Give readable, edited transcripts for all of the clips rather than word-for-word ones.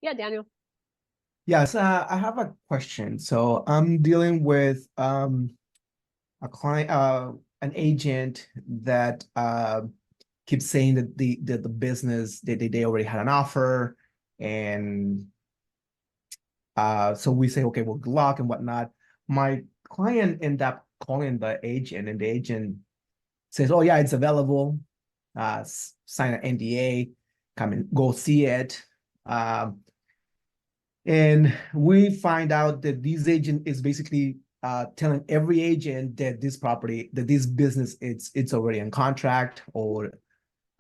Yeah, Daniel. Yes, I have a question. So I'm dealing with a client, an agent that keeps saying that the business they already had an offer, and so we say, okay, well, good luck and whatnot. My client ended up calling the agent, and the agent says, "Oh yeah, it's available. Sign an NDA, come and go see it." Um, And we find out that this agent is basically telling every agent that this property, that this business, it's already in contract, or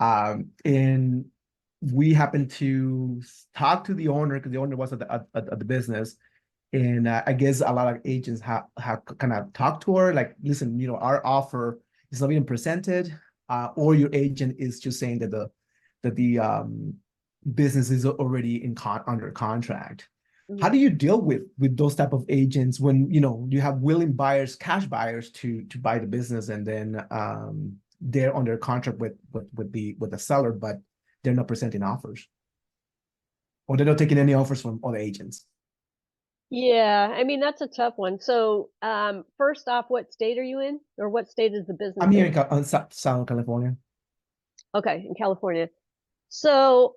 and we happen to talk to the owner because the owner was at the business, and I guess a lot of agents have kind of talked to her, like, listen, our offer is not even presented, or your agent is just saying that the business is already under contract. How Mhm. do you deal with those type of agents when you have willing buyers, cash buyers to buy the business, and then they're under contract with the seller, but they're not presenting offers, or they're not taking any offers from other agents? Yeah, I mean that's a tough one. So, first off, what state are you in, or what state is the business I'm here in in? Southern California. Okay, in California. So,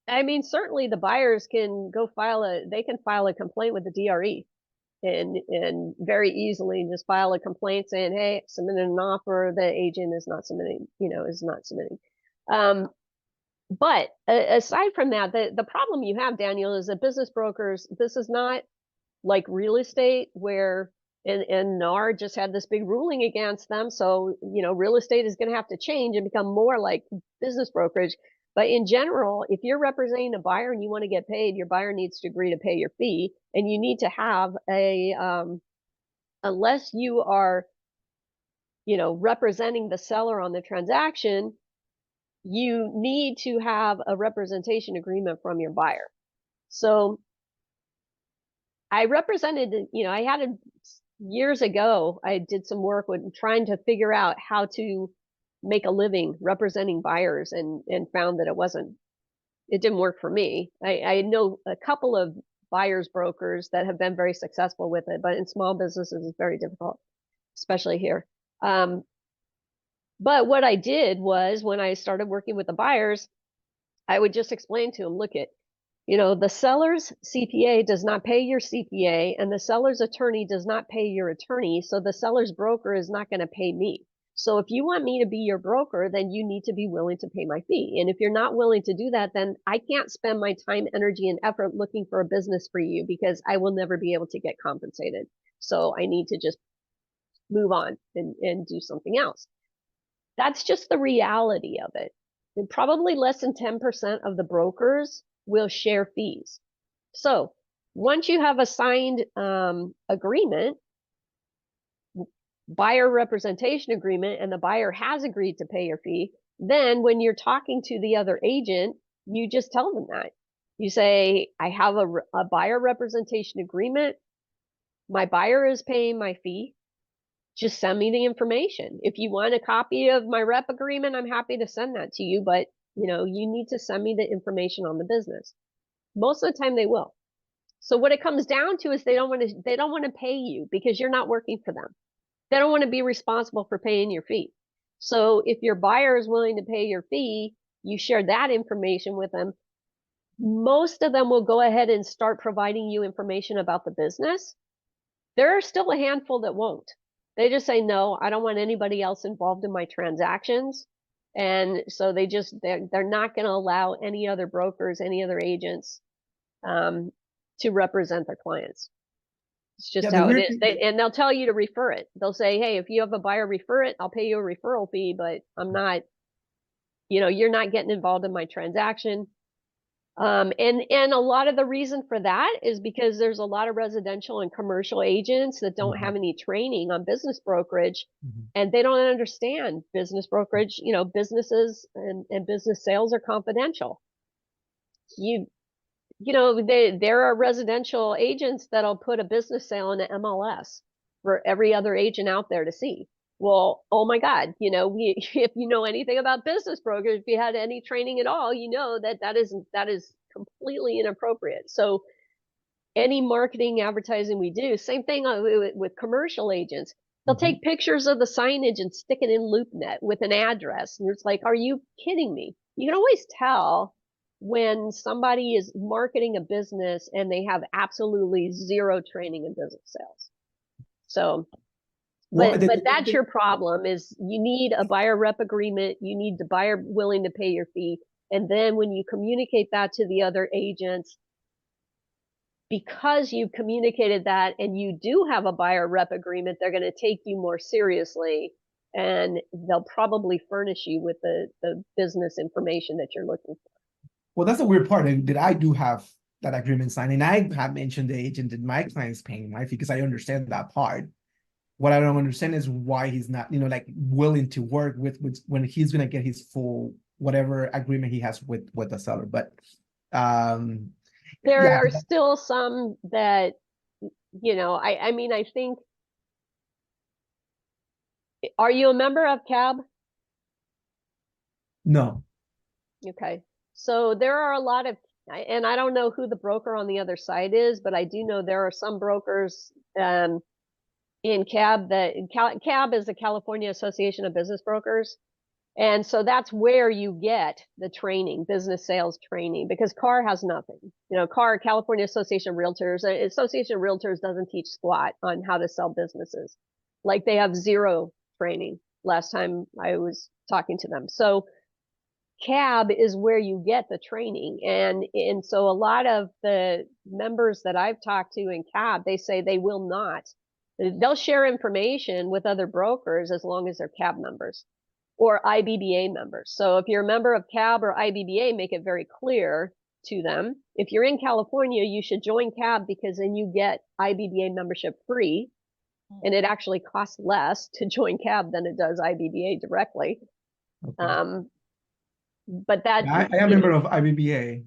I mean, certainly the buyers can they can file a complaint with the DRE and very easily just file a complaint saying, hey, submitted an offer, the agent is not submitting, is not submitting. Um, but aside from that, the problem you have, Daniel, is that business brokers, this is not like real estate where and NAR just had this big ruling against them. So, real estate is going to have to change and become more like business brokerage. But in general, if you're representing a buyer and you want to get paid, your buyer needs to agree to pay your fee. And you need to have unless you are, representing the seller on the transaction, you need to have a representation agreement from your buyer. So I represented, I had years ago, I did some work with trying to figure out how to make a living representing buyers and found that it didn't work for me. I know a couple of buyers brokers that have been very successful with it, but in small businesses, it's very difficult, especially here. Um, but what I did was when I started working with the buyers, I would just explain to them, look at, the seller's CPA does not pay your CPA and the seller's attorney does not pay your attorney. So the seller's broker is not going to pay me. So if you want me to be your broker, then you need to be willing to pay my fee. And if you're not willing to do that, then I can't spend my time, energy, and effort looking for a business for you because I will never be able to get compensated. So I need to just move on and do something else. That's just the reality of it. And probably less than 10% of the brokers will share fees. So once you have a signed agreement, buyer representation agreement, and the buyer has agreed to pay your fee, then when you're talking to the other agent, you just tell them that. You say, I have a buyer representation agreement. My buyer is paying my fee. Just send me the information. If you want a copy of my rep agreement, I'm happy to send that to you, but you need to send me the information on the business. Most of the time they will. So what it comes down to is they don't want to pay you because you're not working for them. They don't want to be responsible for paying your fee. So if your buyer is willing to pay your fee, you share that information with them. Most of them will go ahead and start providing you information about the business. There are still a handful that won't. They just say, no, I don't want anybody else involved in my transactions. And so they're not going to allow any other brokers, any other agents um, to represent their clients. It's Yeah, just the how it weird is. thing. And they'll tell you to refer it. They'll say, hey, if you have a buyer, refer it. I'll pay you a referral fee, but I'm not, you're not getting involved in my transaction. And a lot of the reason for that is because there's a lot of residential and commercial agents that don't Mhm, have any training on business brokerage, mhm. and they don't understand business brokerage. Businesses and business sales are confidential. You there are residential agents that'll put a business sale in the MLS for every other agent out there to see. Well, oh my God, if you know anything about business brokers, if you had any training at all, you know that completely inappropriate. So any marketing advertising we do, same thing with commercial agents. They'll take pictures of the signage and stick it in LoopNet with an address. And it's like, are you kidding me? You can always tell when somebody is marketing a business and they have absolutely zero training in business sales. So, Well, but that's your problem, is you need a buyer rep agreement. You need the buyer willing to pay your fee. And then when you communicate that to the other agents, because you've communicated that and you do have a buyer rep agreement, they're going to take you more seriously, and they'll probably furnish you with the business information that you're looking for. Well, that's the weird part, that I do have that agreement signed, and I have mentioned the agent that my client's paying my fee because I understand that part. What I don't understand is why he's not, like willing to work with when he's gonna get his full whatever agreement he has with the seller. But there yeah, are still some that, I mean, I think, are you a member of CAB? No. Okay. So there are a lot of, and I don't know who the broker on the other side is, but I do know there are some brokers in CAB CAB is the California Association of Business Brokers. And so that's where you get the training, business sales training, because CAR has nothing. CAR, California Association of Realtors, Association of Realtors doesn't teach squat on how to sell businesses. Like, they have zero training last time I was talking to them. So CAB is where you get the training. And so a lot of the members that I've talked to in CAB, they say they will not. They'll share information with other brokers as long as they're CAB members or IBBA members. So if you're a member of CAB or IBBA, make it very clear to them. If you're in California, you should join CAB, because then you get IBBA membership free. And it actually costs less to join CAB than it does IBBA directly. Okay. But that, I am a member of IBBA.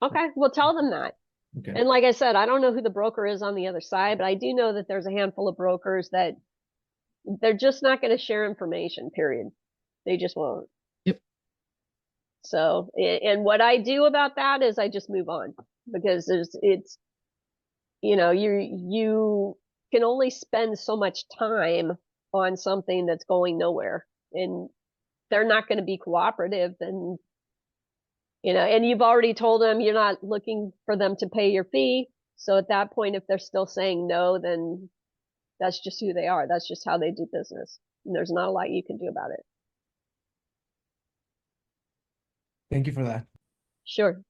Okay, well, tell them that. Okay. And like I said, I don't know who the broker is on the other side, but I do know that there's a handful of brokers that they're just not going to share information, period. They just won't. Yep. So, and what I do about that is I just move on, because you can only spend so much time on something that's going nowhere, and they're not going to be cooperative. And and you've already told them you're not looking for them to pay your fee. So at that point, if they're still saying no, then that's just who they are. That's just how they do business. And there's not a lot you can do about it. Thank you for that. Sure.